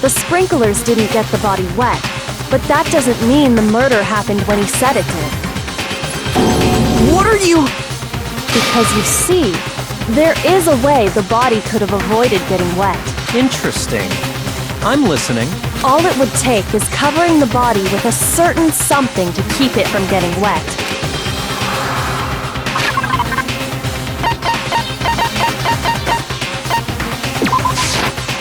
The sprinklers didn't get the body wet, but that doesn't mean the murder happened when he said it did. What are you... Because you see, there is a way the body could have avoided getting wet. Interesting. I'm listening. All it would take is covering the body with a certain something to keep it from getting wet.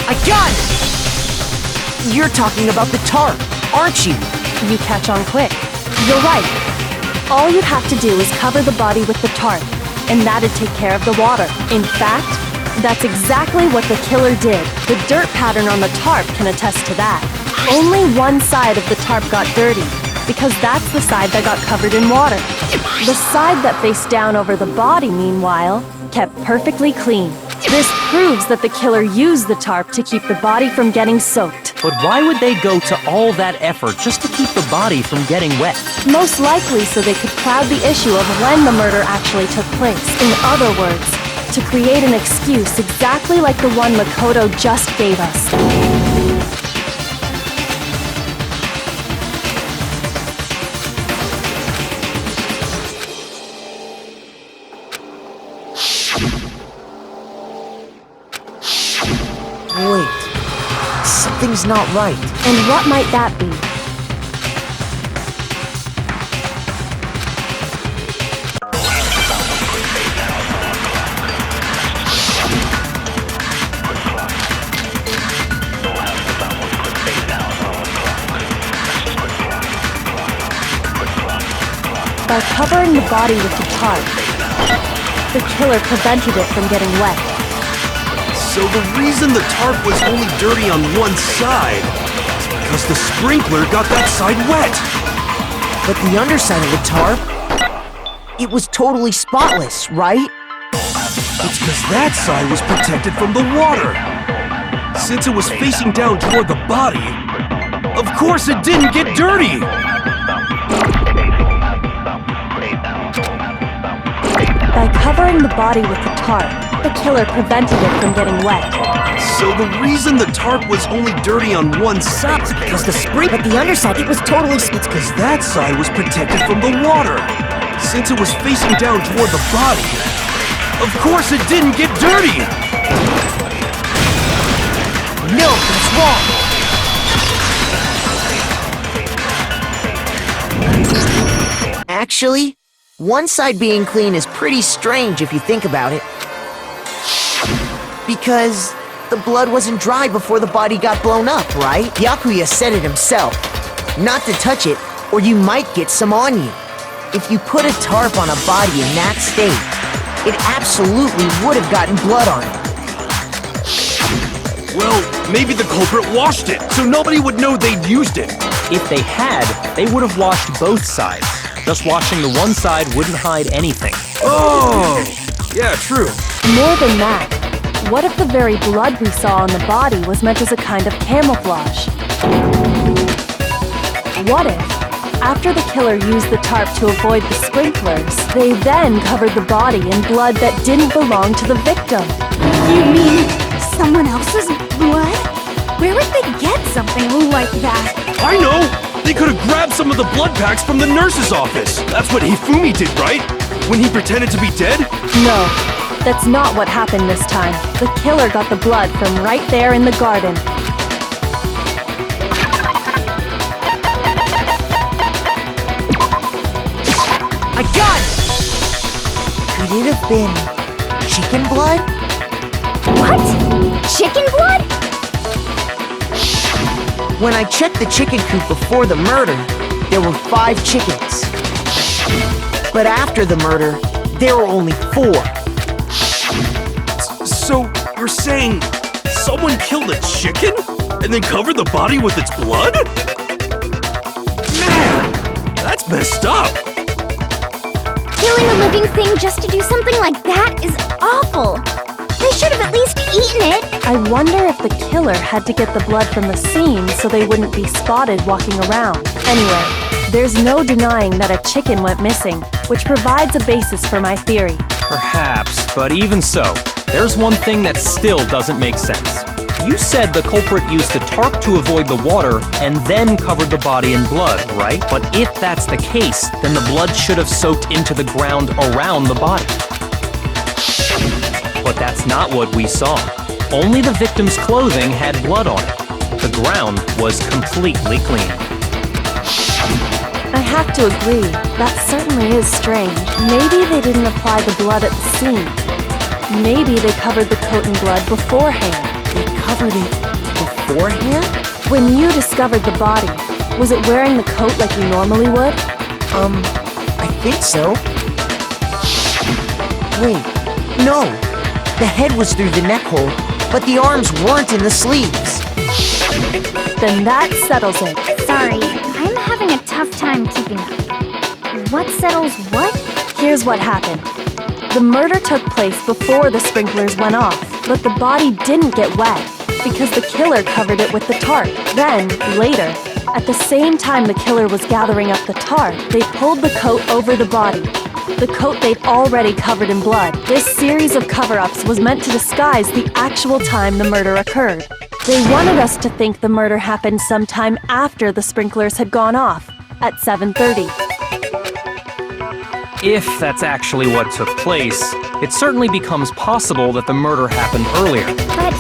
I got it! You're talking about the tarp, aren't you? You catch on quick. You're right. All you'd have to do is cover the body with the tarp, and that'd take care of the water. In fact, that's exactly what the killer did. The dirt pattern on the tarp can attest to that. Only one side of the tarp got dirty, because that's the side that got covered in water. The side that faced down over the body, meanwhile, kept perfectly clean. This proves that the killer used the tarp to keep the body from getting soaked. But why would they go to all that effort just to keep the body from getting wet? Most likely so they could cloud the issue of when the murder actually took place. In other words, to create an excuse exactly like the one Makoto just gave us. Wait, something's not right. And what might that be? By covering the body with the tarp, the killer prevented it from getting wet. So the reason the tarp was only dirty on one side is because the sprinkler got that side wet. But the underside of the tarp, it was totally spotless, right? It's because that side was protected from the water. Since it was facing down toward the body, of course it didn't get dirty. By covering the body with the tarp, the killer prevented it from getting wet. So the reason the tarp was only dirty on one side is because the But the underside, it was totally... It's because that side was protected from the water. Since it was facing down toward the body, of course it didn't get dirty! No, that's wrong! Actually, one side being clean is pretty strange if you think about it. Because the blood wasn't dry before the body got blown up, right? Yakuya said it himself. Not to touch it, or you might get some on you. If you put a tarp on a body in that state, it absolutely would have gotten blood on it. Well, maybe the culprit washed it, so nobody would know they'd used it. If they had, they would have washed both sides. Just washing the one side wouldn't hide anything. Oh, yeah, true. More than that, what if the very blood we saw on the body was meant as a kind of camouflage? What if, after the killer used the tarp to avoid the sprinklers, they then covered the body in blood that didn't belong to the victim? You mean someone else's blood? Where would they get something like that? I know! They could have grabbed some of the blood packs from the nurse's office. That's what Hifumi did, right? When he pretended to be dead? No, that's not what happened this time. The killer got the blood from right there in the garden. I got it! Could it have been chicken blood? What? Chicken blood? When I checked the chicken coop before the murder, there were 5 chickens. But after the murder, there were only 4. So, you're saying someone killed a chicken and then covered the body with its blood? Man, that's messed up. Killing a living thing just to do something like that is awful. They should have at least eaten it. I wonder if the killer had to get the blood from the scene so they wouldn't be spotted walking around. Anyway, there's no denying that a chicken went missing, which provides a basis for my theory. Perhaps, but even so, there's one thing that still doesn't make sense. You said the culprit used a tarp to avoid the water and then covered the body in blood, right? But if that's the case, then the blood should have soaked into the ground around the body. But that's not what we saw. Only the victim's clothing had blood on it. The ground was completely clean. I have to agree, that certainly is strange. Maybe they didn't apply the blood at the scene. Maybe they covered the coat in blood beforehand. They covered it beforehand? When you discovered the body, was it wearing the coat like you normally would? I think so. Wait, no. The head was through the neck hole, but the arms weren't in the sleeves. Then that settles it. Sorry, I'm having a tough time keeping up. What settles what? Here's what happened. The murder took place before the sprinklers went off, but the body didn't get wet because the killer covered it with the tarp. Then, later, at the same time the killer was gathering up the tarp, they pulled the coat over the body. The coat they'd already covered in blood. This series of cover-ups was meant to disguise the actual time the murder occurred. They wanted us to think the murder happened sometime after the sprinklers had gone off, at 7:30. If that's actually what took place, it certainly becomes possible that the murder happened earlier. But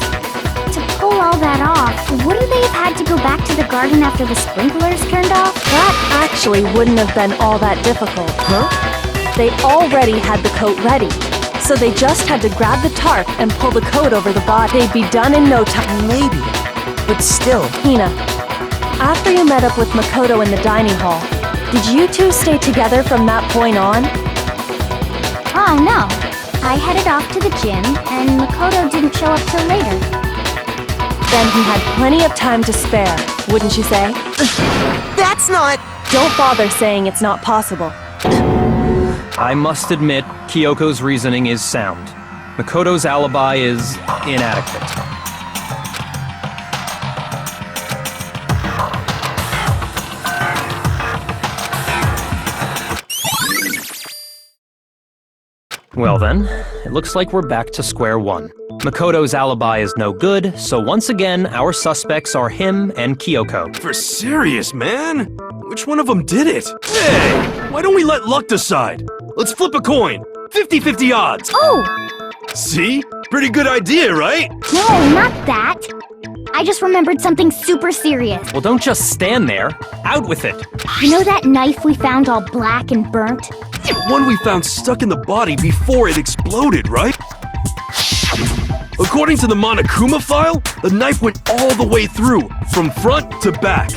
to pull all that off, wouldn't they have had to go back to the garden after the sprinklers turned off? That actually wouldn't have been all that difficult. Huh? They already had the coat ready, so they just had to grab the tarp and pull the coat over the body. They'd be done in no time. Maybe. But still. Hina, after you met up with Makoto in the dining hall, did you two stay together from that point on? Oh no. I headed off to the gym, and Makoto didn't show up till later. Then he had plenty of time to spare, wouldn't you say? That's not... Don't bother saying it's not possible. I must admit, Kyoko's reasoning is sound. Makoto's alibi is inadequate. Well then, it looks like we're back to square one. Makoto's alibi is no good, so once again, our suspects are him and Kyoko. For serious, man? Which one of them did it? Hey, why don't we let luck decide? Let's flip a coin. 50-50 odds. Oh! See? Pretty good idea, right? No, not that. I just remembered something super serious. Well, don't just stand there. Out with it. You know that knife we found all black and burnt? The one we found stuck in the body before it exploded, right? According to the Monokuma file, the knife went all the way through, from front to back.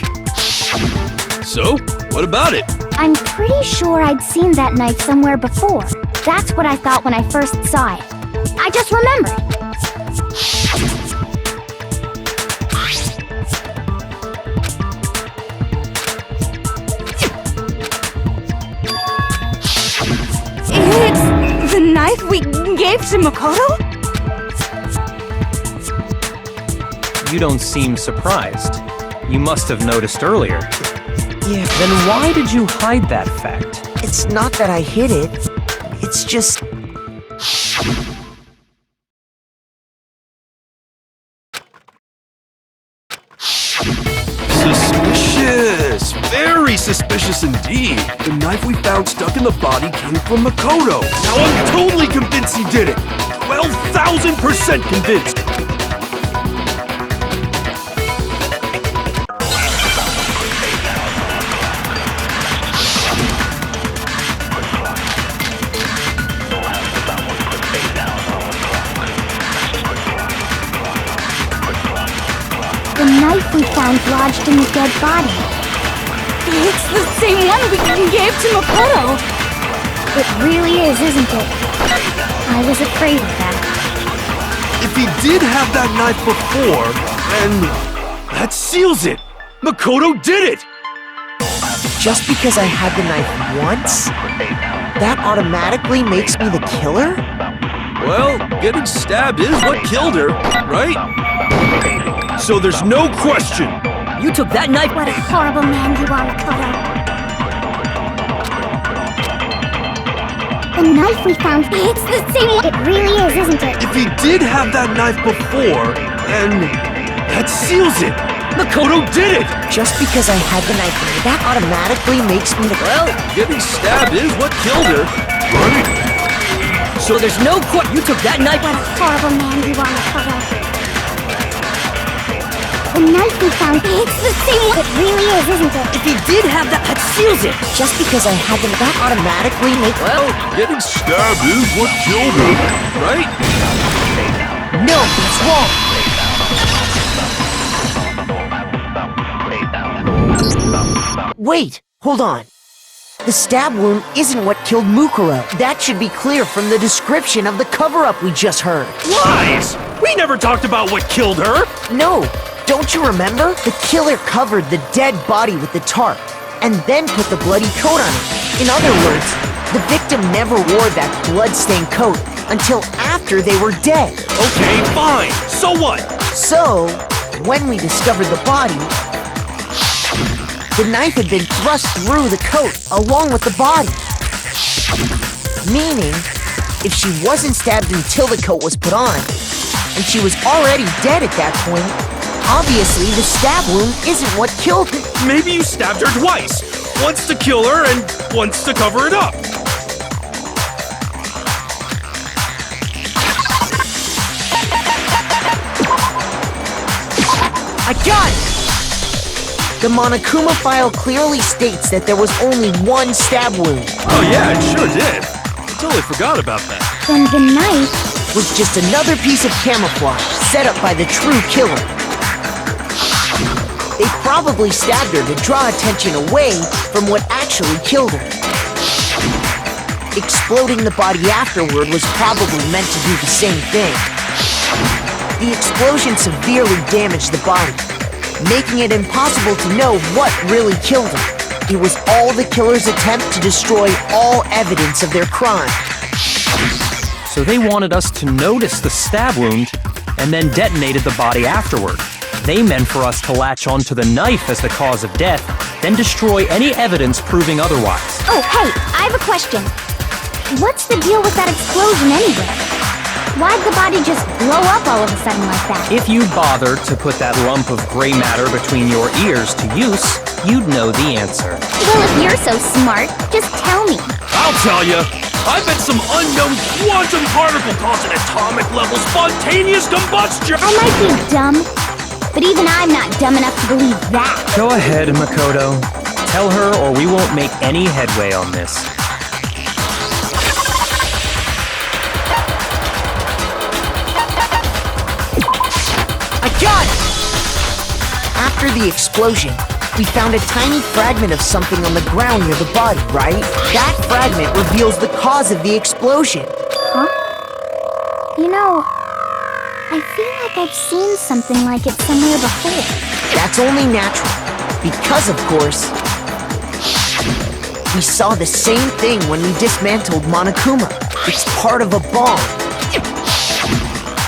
So, what about it? I'm pretty sure I'd seen that knife somewhere before. That's what I thought when I first saw it. I just remembered. It's the knife we gave to Makoto? You don't seem surprised. You must have noticed earlier. Yeah, Then why did you hide that fact? it's not that I hid it. It's just... Suspicious! Very suspicious indeed. The knife we found stuck in the body came from Makoto. Now I'm totally convinced he did it. 12,000% convinced. The knife we found lodged in the dead body. It's the same one we gave to Makoto! It really is, isn't it? I was afraid of that. If he did have that knife before, then that seals it. Makoto did it! Just because I had the knife once, that automatically makes me the killer? Well, getting stabbed is what killed her, right? So there's no question. You took that knife. What a horrible man you are, Makoto. The knife we found, it's the same one. It really is, isn't it? If he did have that knife before, then That seals it! Makoto did it! Just because I had the knife, that automatically makes me the... Well, getting stabbed is what killed her. Right? So there's no you took that knife. What a horrible man you are, Makoto. The knife we found, it's the same one. It really is, isn't it? If he did have that seals it. Just because I had the that automatically makes... Well, getting stabbed is what killed her. Right? No, that's wrong. Wait, hold on. The stab wound isn't what killed Mukuro. That should be clear from the description of the cover-up we just heard. Lies! We never talked about what killed her! No, don't you remember? The killer covered the dead body with the tarp, and then put the bloody coat on it. In other words, the victim never wore that blood-stained coat until after they were dead. Okay, fine. So what? So, when we discovered the body, the knife had been thrust through the coat along with the body. Meaning, if she wasn't stabbed until the coat was put on, and she was already dead at that point, obviously the stab wound isn't what killed her. Maybe you stabbed her twice. Once to kill her and once to cover it up. I got it! The Monokuma file clearly states that there was only one stab wound. Oh yeah, it sure did. I totally forgot about that. Then the knife... Was just another piece of camouflage set up by the true killer. They probably stabbed her to draw attention away from what actually killed her. Exploding the body afterward was probably meant to do the same thing. The explosion severely damaged the body, making it impossible to know what really killed her. It was all the killer's attempt to destroy all evidence of their crime. So they wanted us to notice the stab wound and then detonated the body afterward. They meant for us to latch onto the knife as the cause of death, then destroy any evidence proving otherwise. Oh, hey, I have a question. What's the deal with that explosion anyway? Why'd the body just blow up all of a sudden like that? If you bothered to put that lump of gray matter between your ears to use, you'd know the answer. Well, if you're so smart, just tell me. I'll tell you. I bet some unknown quantum particle caused an atomic level spontaneous combustion. I might be dumb, but even I'm not dumb enough to believe that. Go ahead, Makoto. Tell her or we won't make any headway on this. I got it! After the explosion, we found a tiny fragment of something on the ground near the body, right? That fragment reveals the cause of the explosion. Huh? You know, I feel like I've seen something like it somewhere before. That's only natural, because of course, we saw the same thing when we dismantled Monokuma. It's part of a bomb.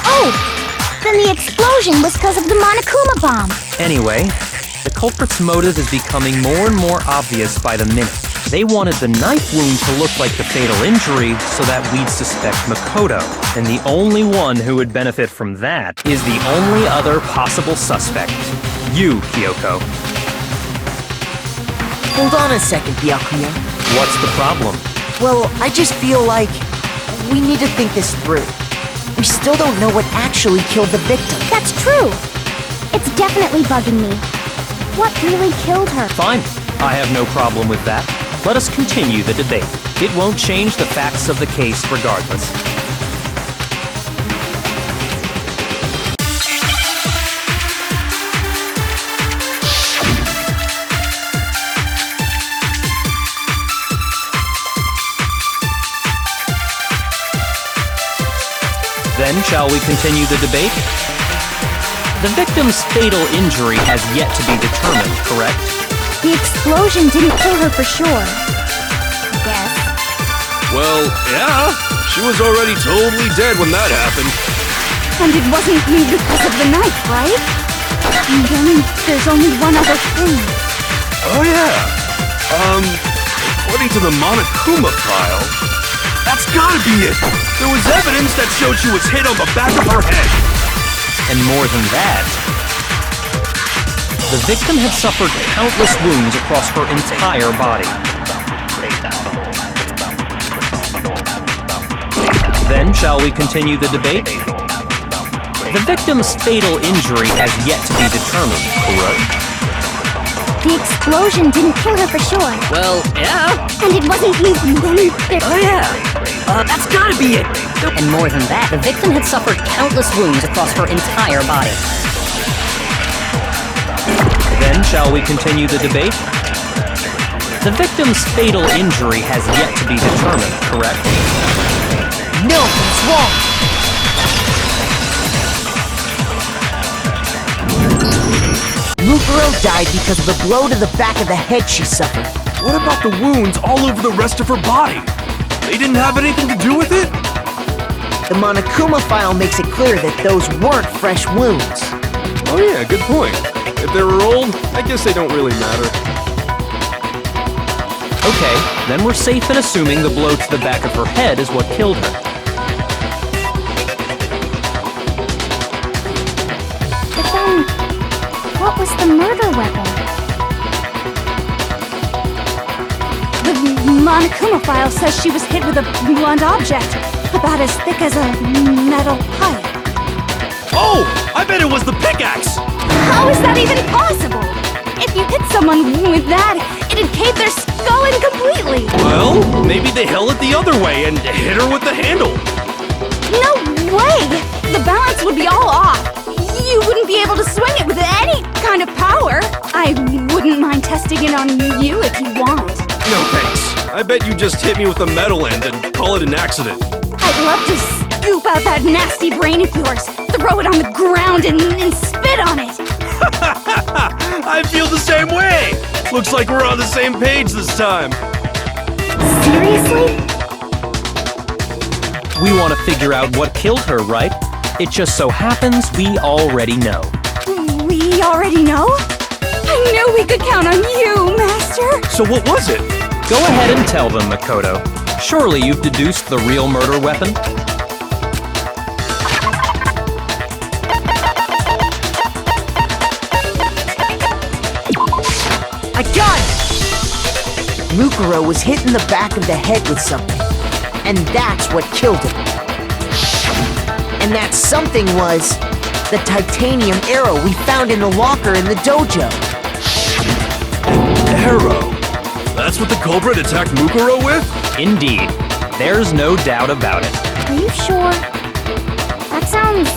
Oh! Then the explosion was because of the Monokuma bomb. Anyway, the culprit's motive is becoming more and more obvious by the minute. They wanted the knife wound to look like the fatal injury so that we'd suspect Makoto. And the only one who would benefit from that is the only other possible suspect. You, Kyoko. Hold on a second, Byakuya. What's the problem? Well, I just feel like we need to think this through. We still don't know what actually killed the victim. That's true. It's definitely bugging me. What really killed her? Fine. I have no problem with that. Let us continue the debate. It won't change the facts of the case regardless. Then, shall we continue the debate? The victim's fatal injury has yet to be determined, correct? The explosion didn't kill her for sure. I guess. Well, yeah. She was already totally dead when that happened. And it wasn't me because of the knife, right? And then there's only one other thing. Oh yeah. According to the Monokuma file, that's gotta be it. There was evidence that showed she was hit on the back of her head. And more than that, The victim had suffered countless wounds across her entire body. Then, shall we continue the debate? The victim's fatal injury has yet to be determined, correct? The explosion didn't kill her for sure. Well, yeah. And it wasn't even Oh, yeah. That's gotta be it. And more than that, the victim had suffered countless wounds across her entire body. Then, shall we continue the debate? The victim's fatal injury has yet to be determined, correct? No, it's wrong! Mukuro died because of the blow to the back of the head she suffered. What about the wounds all over the rest of her body? They didn't have anything to do with it? The Monokuma file makes it clear that those weren't fresh wounds. Oh yeah, good point. If they were old, I guess they don't really matter. Okay, then we're safe in assuming the blow to the back of her head is what killed her. But then, what was the murder weapon? The Monokuma file says she was hit with a blunt object, about as thick as a metal pipe. Oh! I bet it was the pickaxe! How is that even possible? If you hit someone with that, it'd cave their skull in completely. Well, maybe they held it the other way and hit her with the handle. No way! The balance would be all off. You wouldn't be able to swing it with any kind of power. I wouldn't mind testing it on you if you want. No thanks. I bet you just hit me with the metal end and call it an accident. I'd love to scoop out that nasty brain of yours, throw it on the ground and spit on it. I feel the same way! Looks like we're on the same page this time. Seriously? We want to figure out what killed her, right? It just so happens we already know. We already know? I knew we could count on you, Master. So what was it? Go ahead and tell them, Makoto. Surely you've deduced the real murder weapon? I got it! Mukuro was hit in the back of the head with something, and that's what killed him. And that something was the titanium arrow we found in the locker in the dojo. Arrow? That's what the culprit attacked Mukuro with? Indeed. There's no doubt about it. Are you sure? That sounds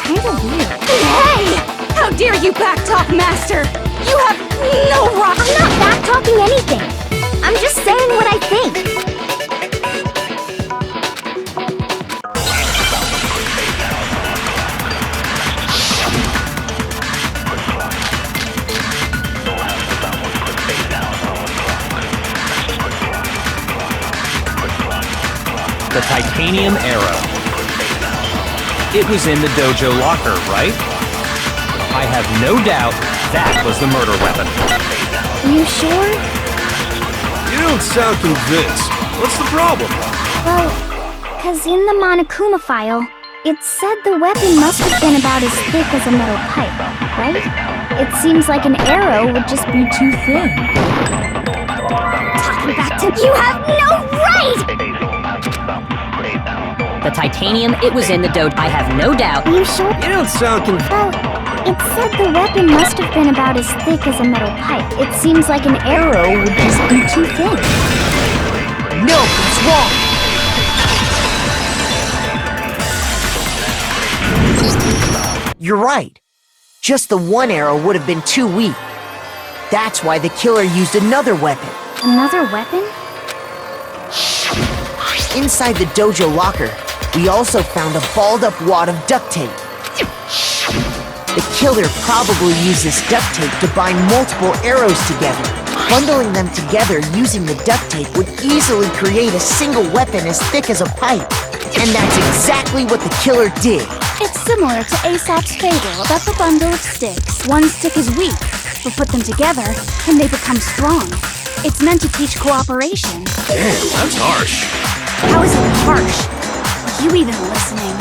kinda weird. Hey! How dare you backtalk, Master! You have no right! I'm not back-talking anything. I'm just saying what I think. The titanium arrow. It was in the dojo locker, right? I have no doubt that was the murder weapon. You sure? You don't sound convinced. What's the problem? Well, 'cause in the Monokuma file, it said the weapon must have been about as thick as a metal pipe, right? It seems like an arrow would just be too thin. Talking back to you have no right! The titanium, it was in the dojo. I have no doubt. You sure? You don't sound convinced. Well, it said the weapon must have been about as thick as a metal pipe. It seems like an arrow would just be too thin. No, it's wrong! You're right. Just the one arrow would have been too weak. That's why the killer used another weapon. Another weapon? Inside the dojo locker, we also found a balled-up wad of duct tape. The killer probably used this duct tape to bind multiple arrows together. Bundling them together using the duct tape would easily create a single weapon as thick as a pipe. And that's exactly what the killer did. It's similar to Aesop's fable about the bundle of sticks. One stick is weak, but put them together and they become strong. It's meant to teach cooperation. Damn, that's harsh. How is it harsh? Are you even listening?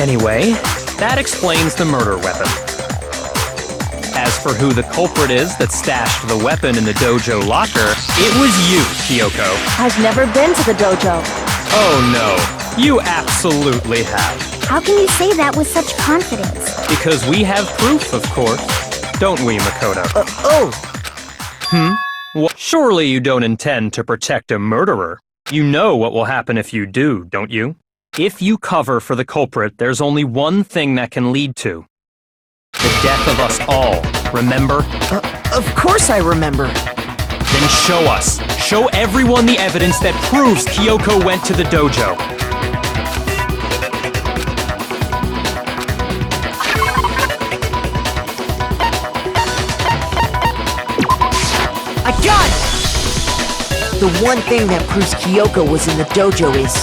Anyway, that explains the murder weapon. As for who the culprit is that stashed the weapon in the dojo locker, it was you, Kyoko. I've never been to the dojo. Oh no, you absolutely have. How can you say that with such confidence? Because we have proof, of course. Don't we, Makoto? Well, surely you don't intend to protect a murderer. You know what will happen if you do, don't you? If you cover for the culprit, there's only one thing that can lead to the death of us all, remember? Of course I remember. Then show us. Show everyone the evidence that proves Kyoko went to the dojo. I got it! The one thing that proves Kyoko was in the dojo is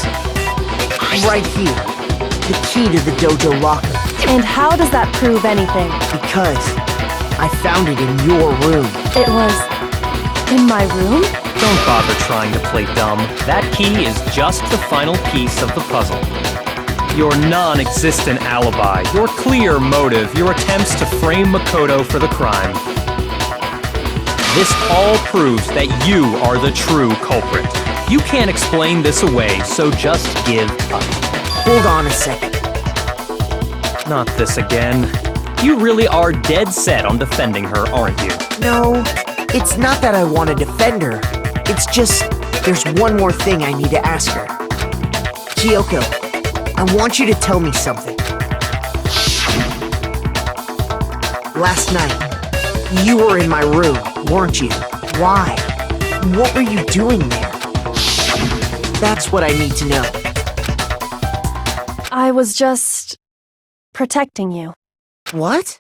right here. The key to the dojo locker. And how does that prove anything? Because I found it in your room. It was in my room? Don't bother trying to play dumb. That key is just the final piece of the puzzle. Your non-existent alibi, your clear motive, your attempts to frame Makoto for the crime. This all proves that you are the true culprit. You can't explain this away, so just give up. Hold on a second. Not this again. You really are dead set on defending her, aren't you? No, it's not that I want to defend her. It's just, there's one more thing I need to ask her. Kyoko, I want you to tell me something. Last night, you were in my room, weren't you? Why? What were you doing there? That's what I need to know. I was just protecting you. What?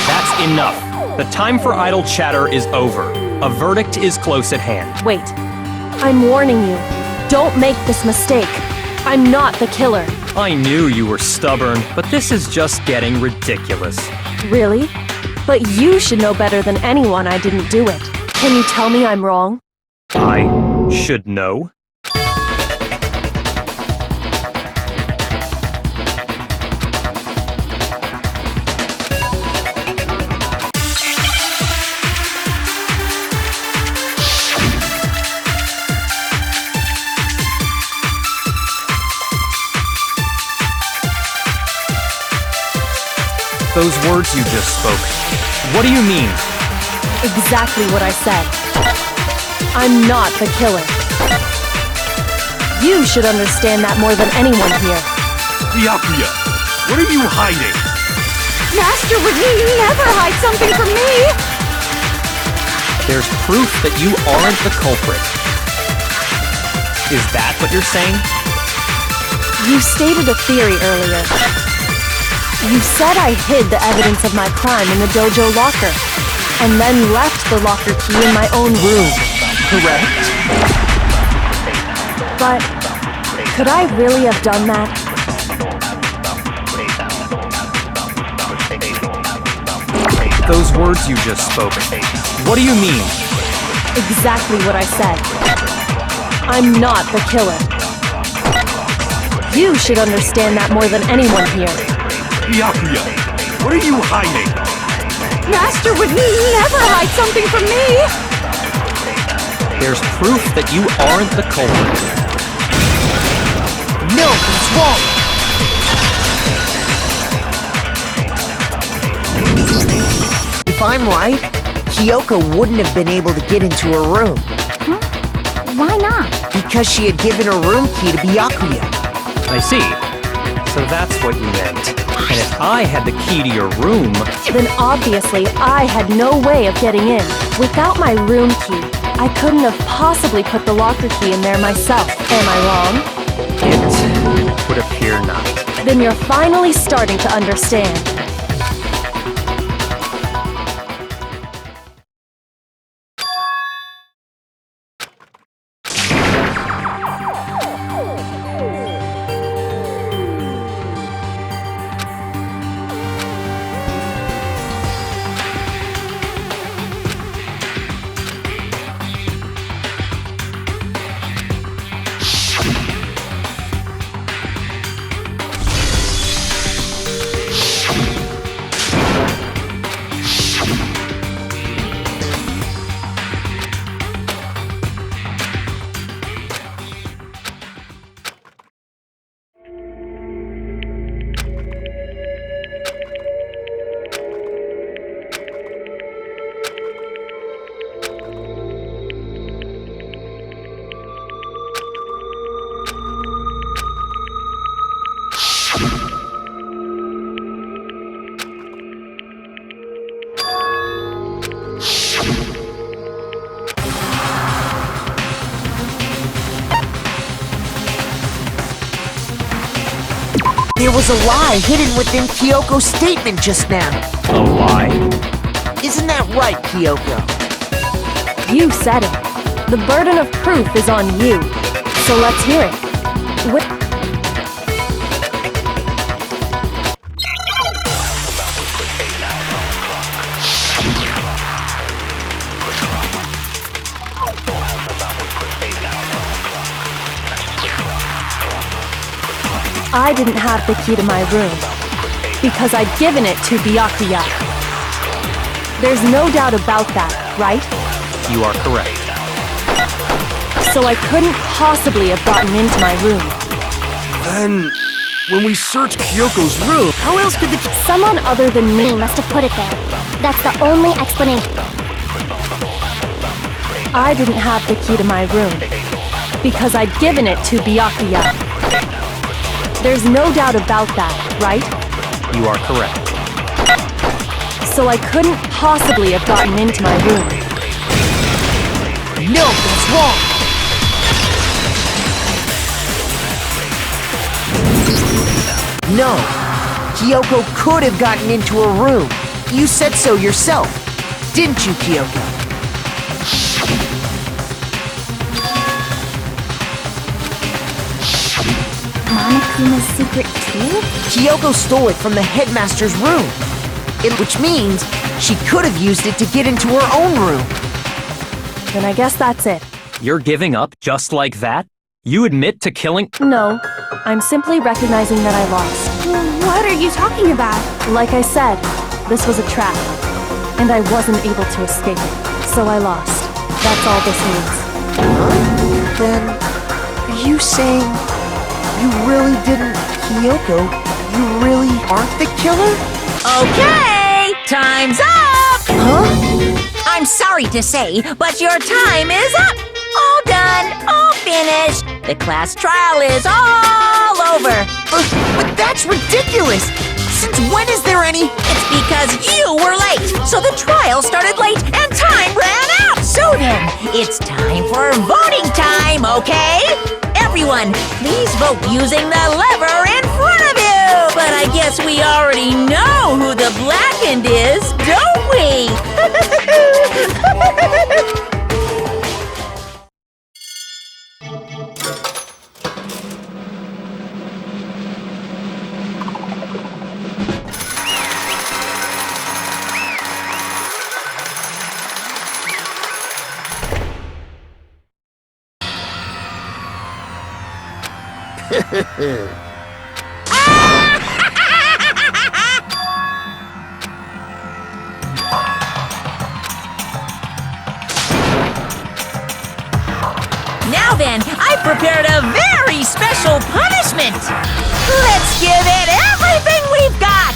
That's enough. The time for idle chatter is over. A verdict is close at hand. Wait. I'm warning you. Don't make this mistake. I'm not the killer. I knew you were stubborn, but this is just getting ridiculous. Really? But you should know better than anyone I didn't do it. Can you tell me I'm wrong? I should know. Those words you just spoke, what do you mean? Exactly what I said. I'm not the killer. You should understand that more than anyone here. Byakuya, what are you hiding? Master would never hide something from me! There's proof that you aren't the culprit. Is that what you're saying? You stated a theory earlier. You said I hid the evidence of my crime in the dojo locker, and then left the locker key in my own room. Correct. But could I really have done that? Those words you just spoke, what do you mean? Exactly what I said. I'm not the killer. You should understand that more than anyone here. Byakuya, what are you hiding? Master would never hide something from me! There's proof that you aren't the culprit. No, it's wrong! If I'm right, Kyoko wouldn't have been able to get into her room. Huh? Why not? Because she had given her room key to Byakuya. I see. So that's what you meant. And if I had the key to your room, Then obviously I had no way of getting in. Without my room key, I couldn't have possibly put the locker key in there myself. Am I wrong? it would appear not. Then you're finally starting to understand. There was a lie hidden within Kyoko's statement just now. A lie? Isn't that right, Kyoko? You said it. The burden of proof is on you. So let's hear it. I didn't have the key to my room because I'd given it to Byakuya. There's no doubt about that, right? You are correct. So I couldn't possibly have gotten into my room. Then, when we searched Kyoko's room, How else could the Someone other than me must have put it there? That's the only explanation. I didn't have the key to my room because I'd given it to Byakuya. There's no doubt about that, right? You are correct. So I couldn't possibly have gotten into my room. No, that's wrong. No, Kyoko could have gotten into her room. You said so yourself, didn't you, Kyoko? Monokuma's secret tool? Kyoko stole it from the headmaster's room, which means she could have used it to get into her own room. Then I guess that's it. You're giving up just like that? You admit to killing— No, I'm simply recognizing that I lost. What are you talking about? Like I said, this was a trap, and I wasn't able to escape it, so I lost. That's all this means. Then, are you saying you really didn't, Kyoko? You really aren't the killer? Okay, time's up! Huh? I'm sorry to say, but your time is up! All done, all finished. The class trial is all over. But that's ridiculous! Since when is there any— It's because you were late, so the trial started late and time ran out. So then, it's time for voting time, okay? Everyone, please vote using the lever in front of you. But I guess we already know who the blackened is, don't we? Now then, I've prepared a very special punishment. Let's give it everything we've got.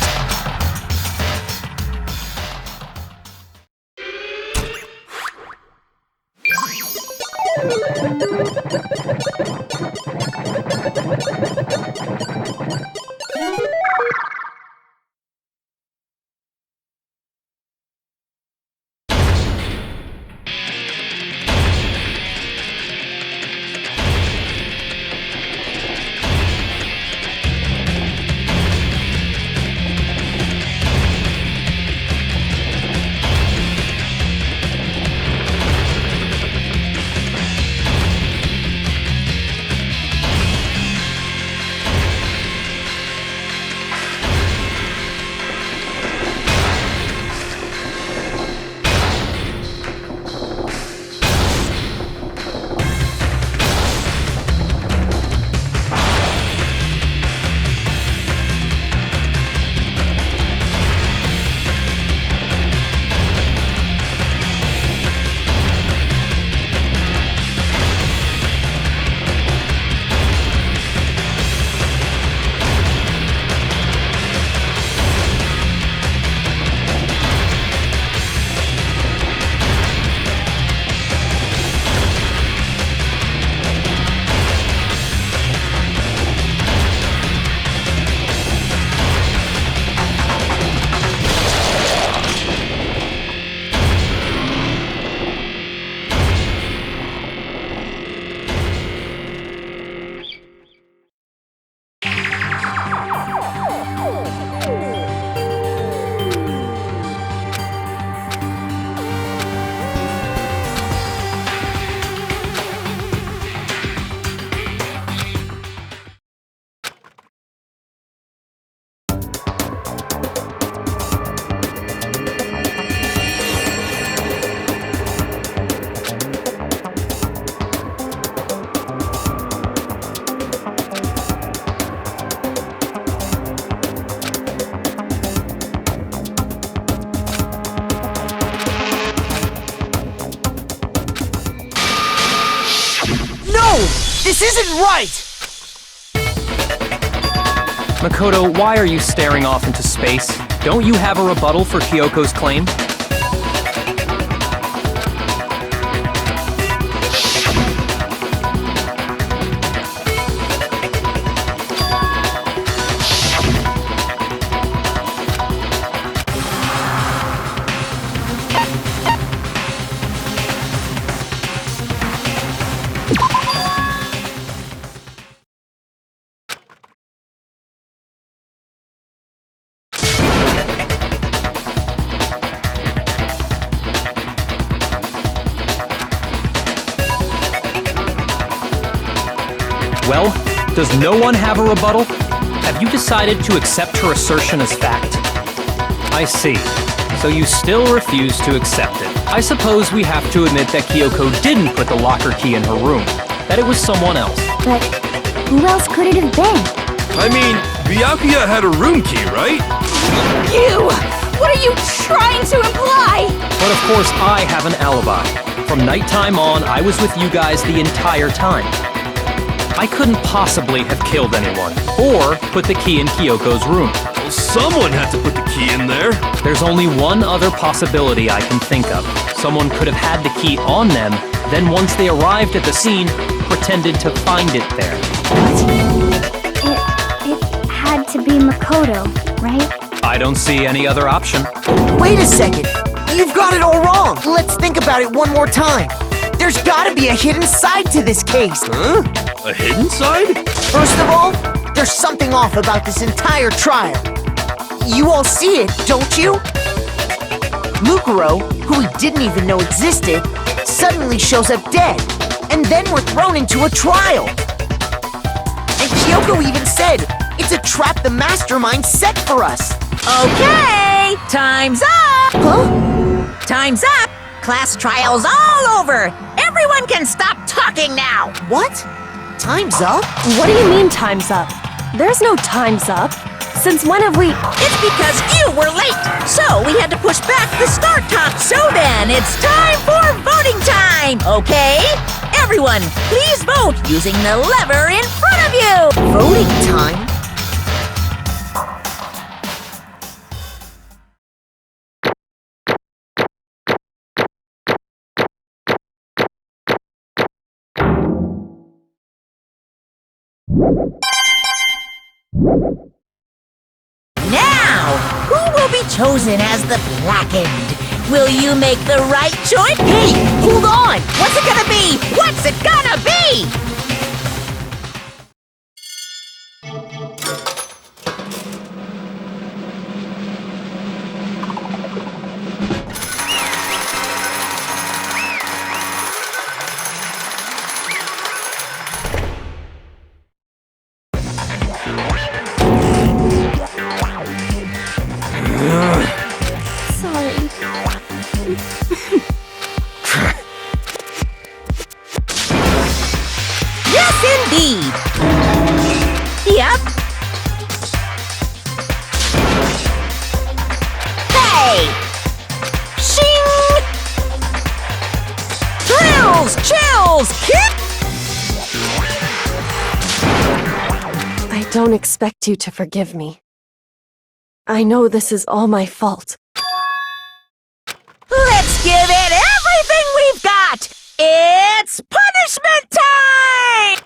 This isn't right! Makoto, why are you staring off into space? Don't you have a rebuttal for Kyoko's claim? Well, does no one have a rebuttal? Have you decided to accept her assertion as fact? I see. So you still refuse to accept it. I suppose we have to admit that Kyoko didn't put the locker key in her room, that it was someone else. But who else could it have been? I mean, Byakuya had a room key, right? You! What are you trying to imply? But of course, I have an alibi. From nighttime on, I was with you guys the entire time. I couldn't possibly have killed anyone, or put the key in Kyoko's room. Well, someone had to put the key in there. There's only one other possibility I can think of. Someone could have had the key on them, then once they arrived at the scene, pretended to find it there. It had to be Makoto, right? I don't see any other option. Wait a second! You've got it all wrong! Let's think about it one more time. There's gotta be a hidden side to this case. Huh? A hidden side? First of all, there's something off about this entire trial. You all see it, don't you? Mukuro, who we didn't even know existed, suddenly shows up dead, and then we're thrown into a trial. And Kyoko even said, it's a trap the mastermind set for us. Okay, time's up! Huh? Time's up! Class trial's all over! Everyone can stop talking now! What? Time's up? What do you mean time's up? There's no time's up. Since when have we... It's because you were late! So we had to push back the start time. So then, it's time for voting time, okay? Everyone, please vote using the lever in front of you! Voting time? Now, who will be chosen as the blackened? Will you make the right choice? Hey, hold on! What's it gonna be? What's it gonna be? Sorry. Yes, indeed! Yep. Hey! Shing! Thrills! Chills! Kick! I don't expect you to forgive me. I know this is all my fault. Let's give it everything we've got! It's punishment time!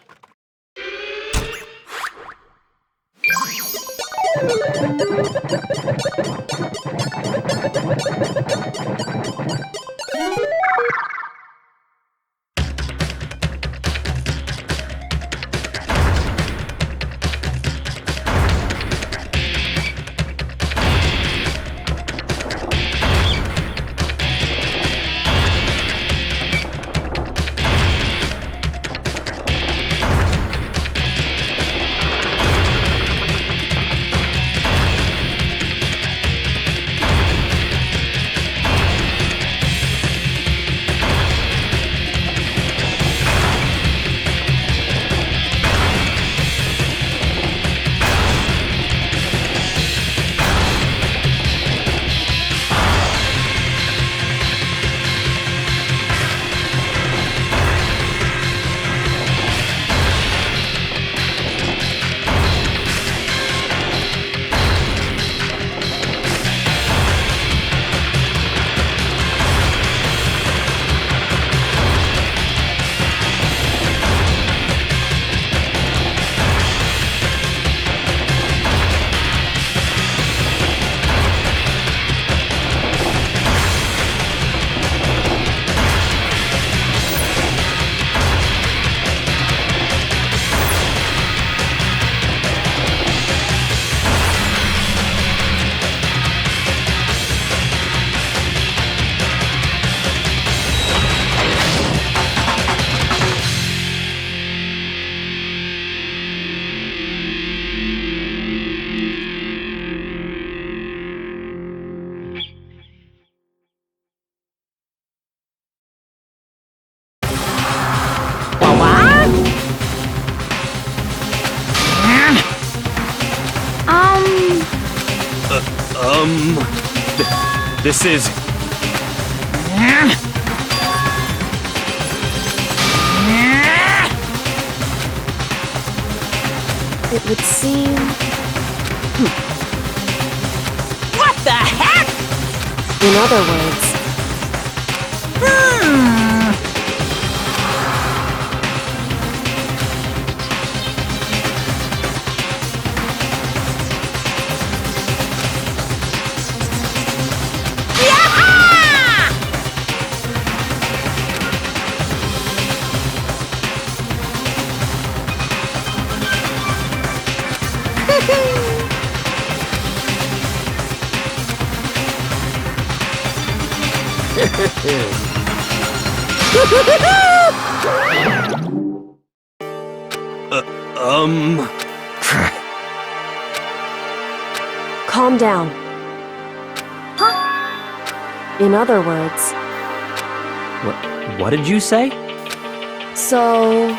This is... It would seem... What the heck? In other words, calm down. In other words, What did you say? so...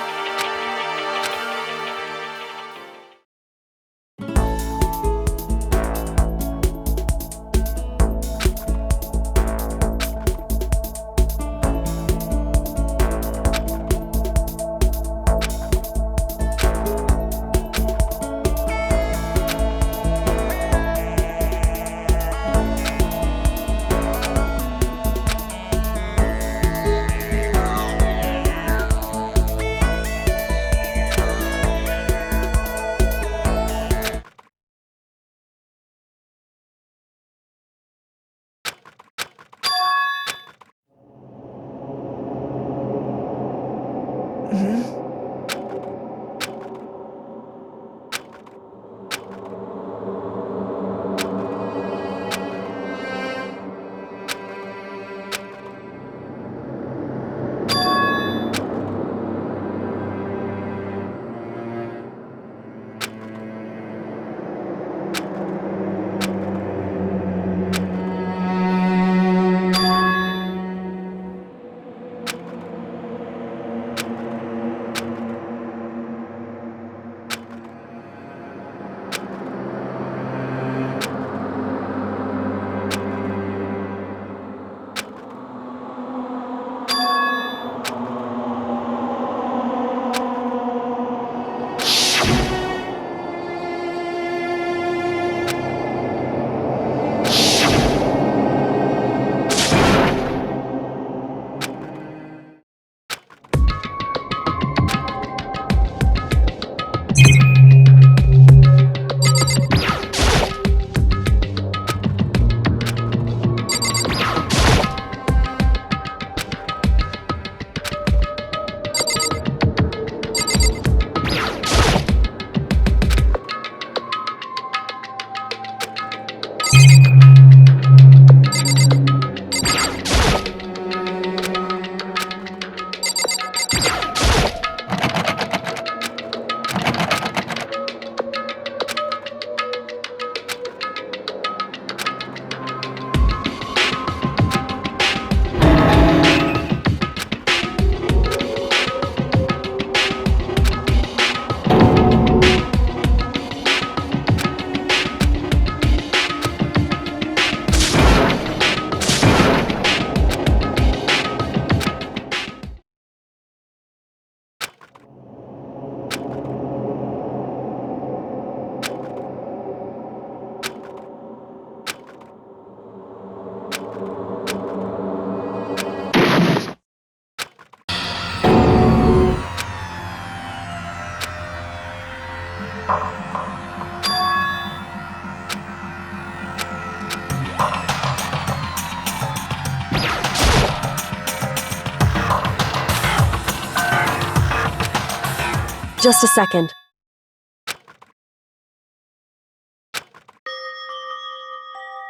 Just a second.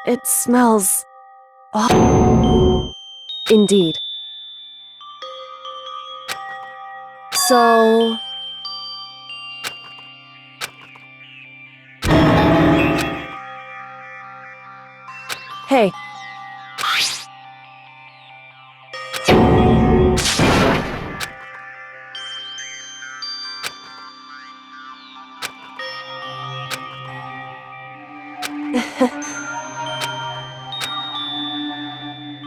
It smells... awful. Indeed. So... Hey.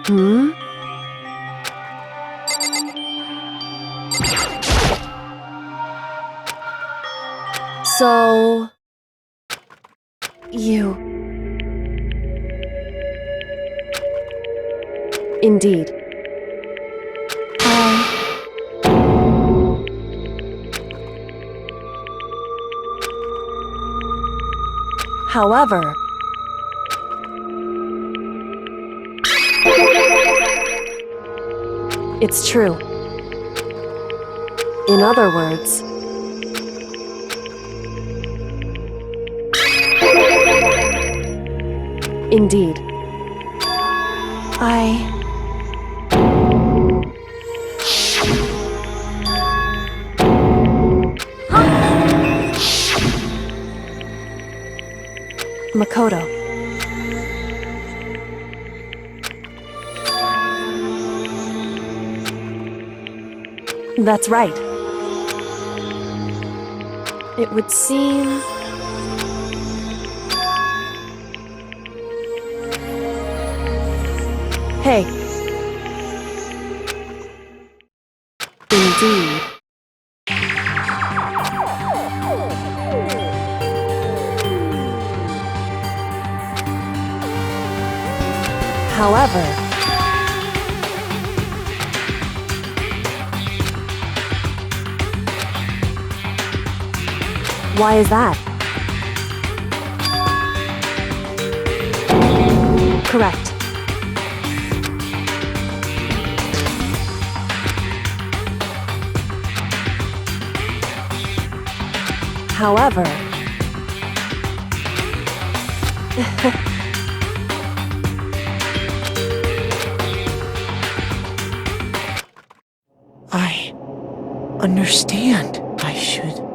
Hmm? So... you... Indeed. However... It's true. In other words... Indeed. Makoto. That's right. It would seem... Hey. Indeed. However... Why is that? Correct. However... I understand. I should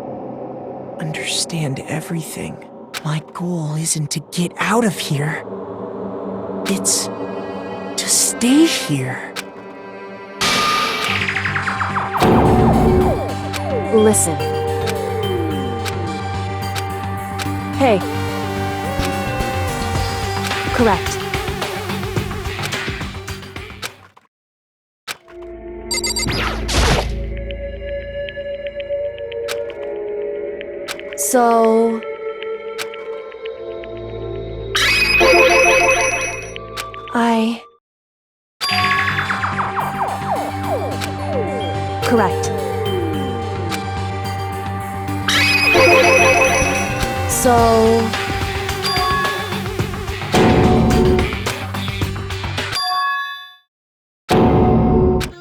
understand everything. My goal isn't to get out of here. It's to stay here. Listen. Hey. Correct. So... Correct. So...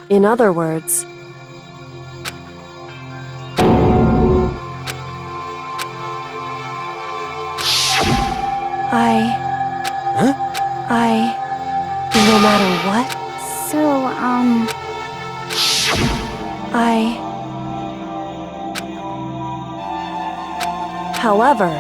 In other words... Huh? No matter what, So, However...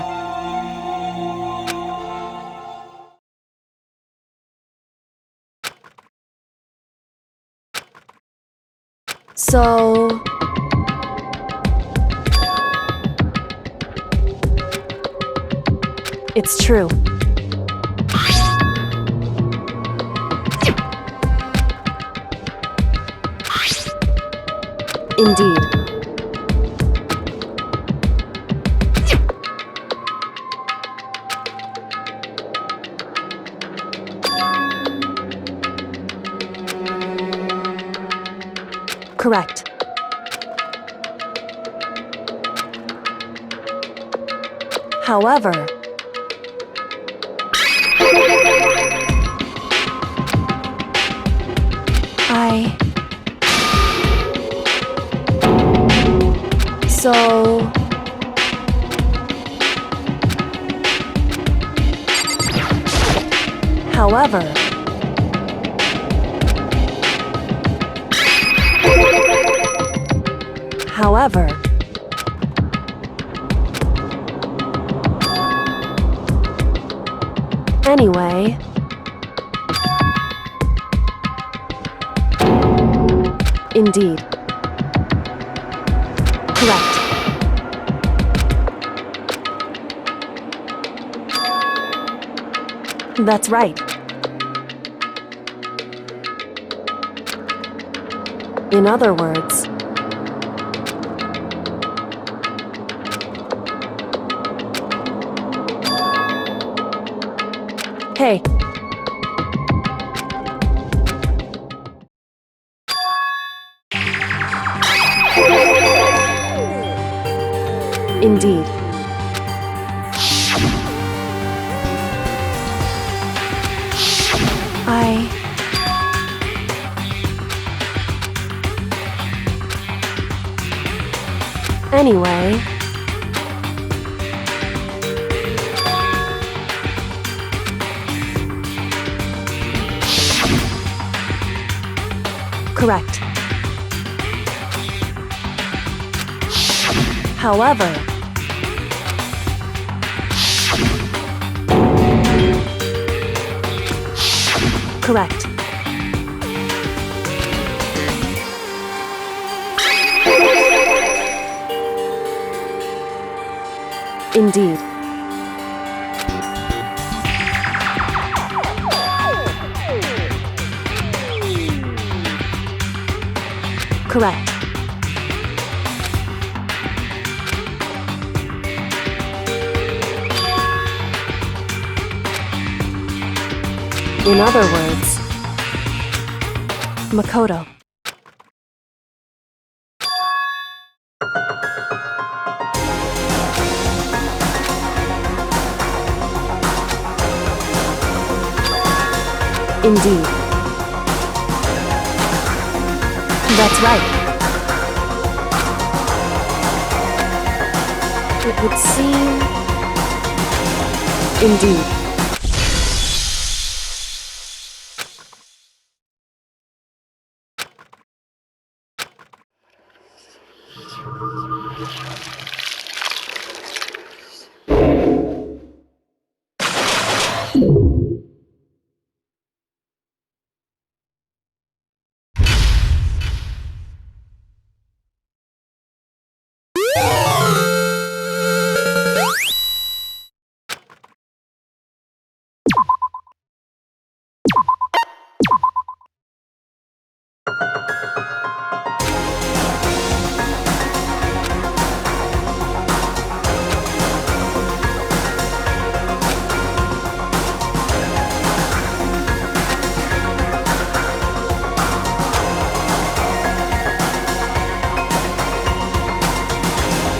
So... It's true. Indeed. Correct. However... So... However... However... Anyway... Indeed. Correct. That's right. In other words, hey. Indeed. Anyway. Correct. However, correct. Indeed. Correct. In other words, Makoto. Indeed. That's right. It would seem... Indeed.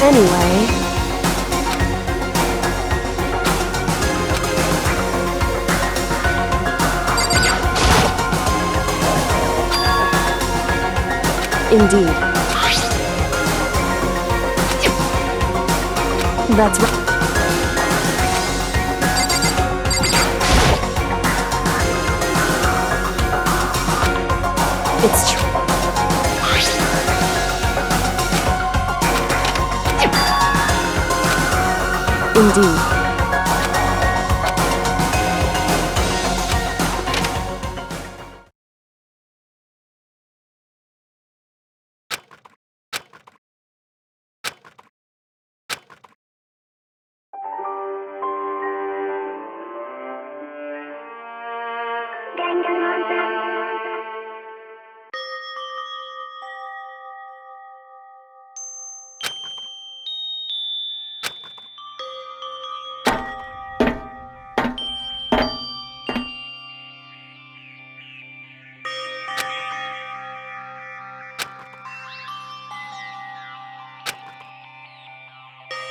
Anyway... Indeed. That's right. It's true. Indeed.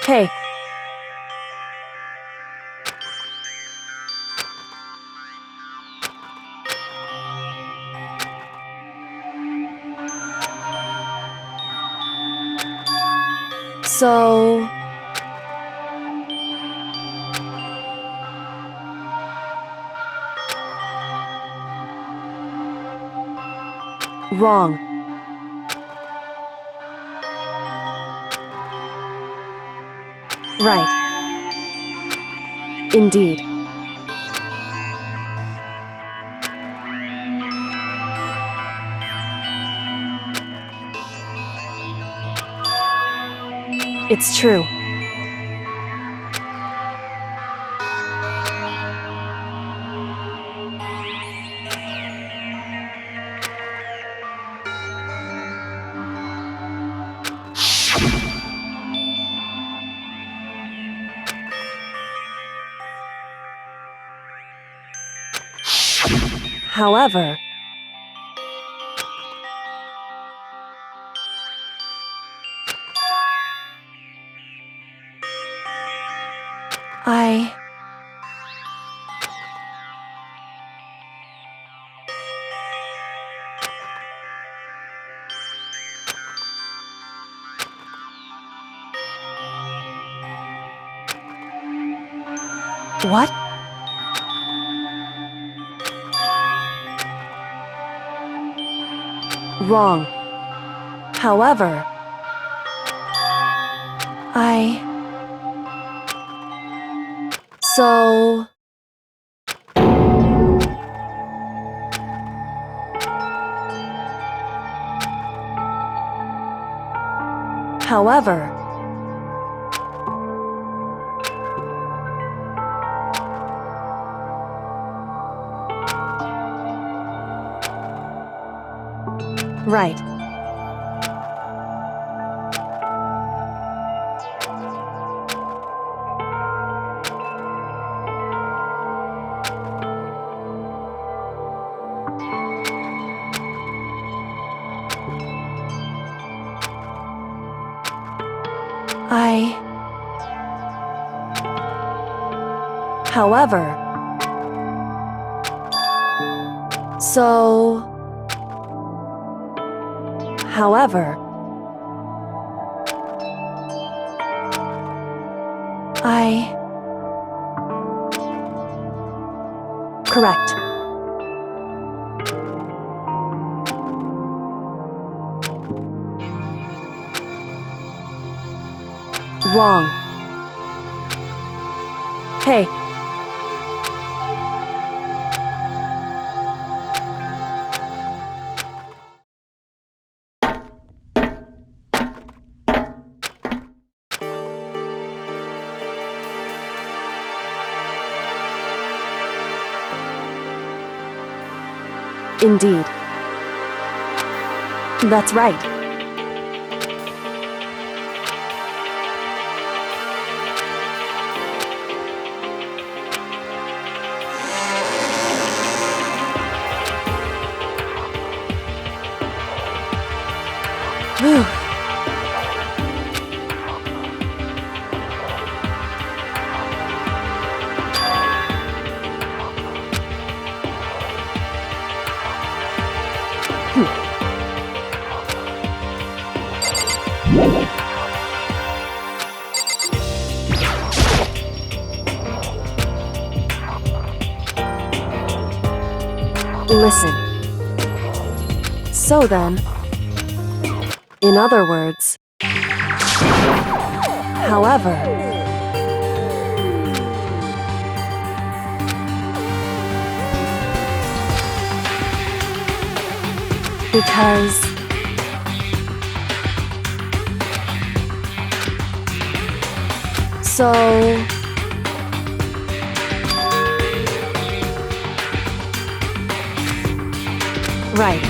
Hey. So... Wrong. Right. Indeed. It's true. However, What? Wrong. However, So... However... Right. However... So... However... Correct. Wrong. Hey. Indeed. That's right. Whew. Listen. So then, in other words, however, because so right.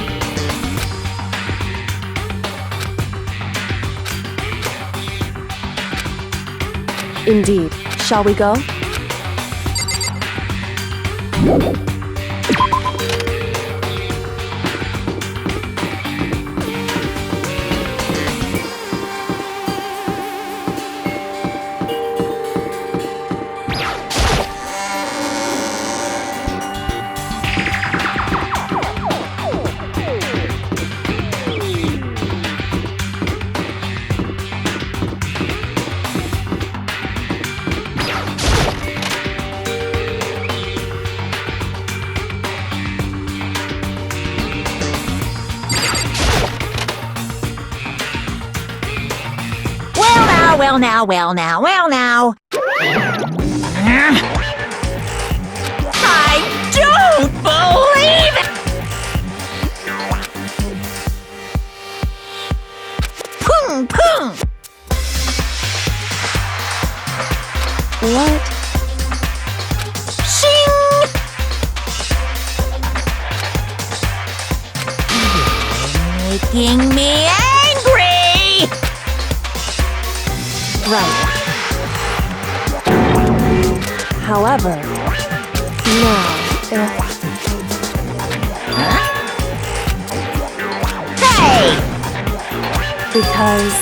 Indeed. Shall we go? Well now. I don't believe it! Pung pung! What? Shing! Making me angry! Right. However, now, Hey! because...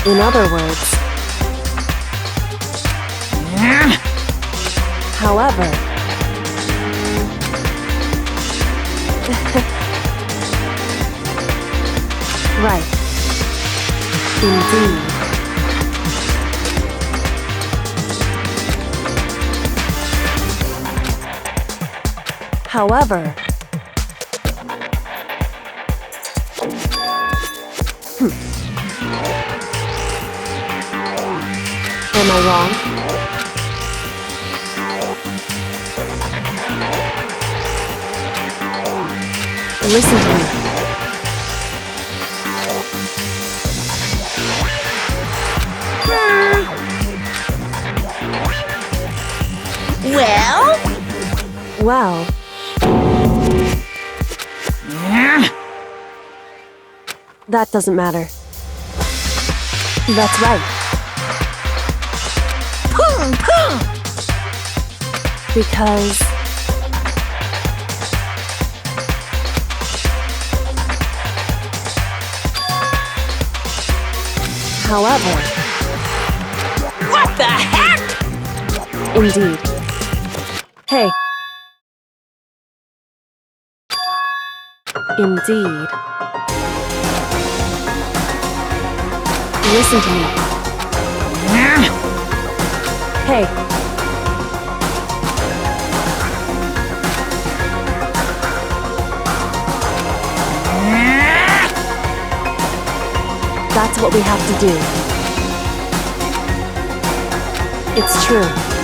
In other words... However... Right. Indeed. However... Am I wrong? Listen to me. Well? Well... That doesn't matter. That's right. Pum, pum. Because... However... What the heck? Indeed. Hey. Indeed. Listen to me. Hey. That's what we have to do. It's true.